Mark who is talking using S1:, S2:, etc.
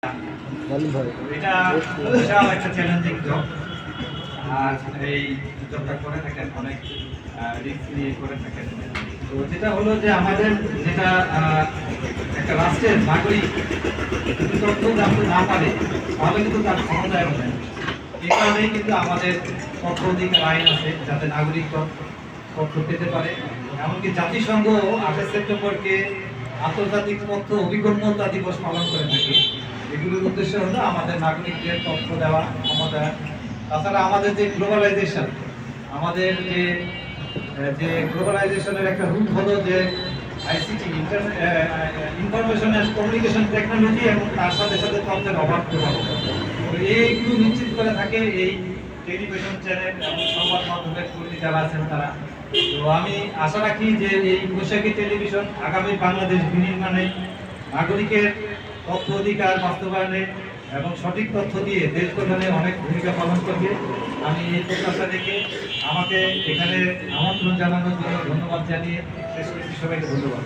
S1: এটা বিশাল একটা challenging job. আর এই জবটা করে থাকেন অনেক রিস্ক নিয়ে করে থাকেন। তো যেটা হলো যে আমাদের যেটা একটা রাষ্ট্রের নাগরিক যদি তথ্য জানতে না পারে তাহলে কিন্তু তার ক্ষমতায় নেই। এই কারণেই কিন্তু আমাদের তথ্য অধিকার আইন আছে যাতে নাগরিক তথ্য পেতে পারে। এমনকি জাতিসংঘ 28 সেপ্টেম্বরকে আন্তর্জাতিক তথ্য অভিগম্যতা দিবস পালন করে থাকে। এগুলোর উদ্দেশ্য হলো আমাদের নাগরিকদের তথ্য দেওয়া ক্ষমতা। তাছাড়া আমাদের যে গ্লোবালাইজেশন, আমাদের যে গ্লোবালাইজেশনের একটা রূপ হলো যে ICT, information and communication technology, এবং তার সাথে সাথে তথ্যের অভাব প্রভাব। এইগুলো নিশ্চিত করে থাকে এই টেলিভিশন চ্যানেল এবং সংবাদ মাধ্যমের কর্মী যারা আছেন তারা। তো আমি আশা রাখি যে এই বৈশাখী টেলিভিশন আগামী বাংলাদেশ বিনির্মাণে নাগরিকের তথ্য অধিকার বাস্তবায়নে এবং সঠিক তথ্য দিয়ে দেশ গঠনে অনেক ভূমিকা পালন করবে। আমি এই প্রত্যাশা রেখে আমাকে এখানে আমন্ত্রণ জানানোর জন্য ধন্যবাদ জানিয়ে শেষ করছি। সবাইকে ধন্যবাদ।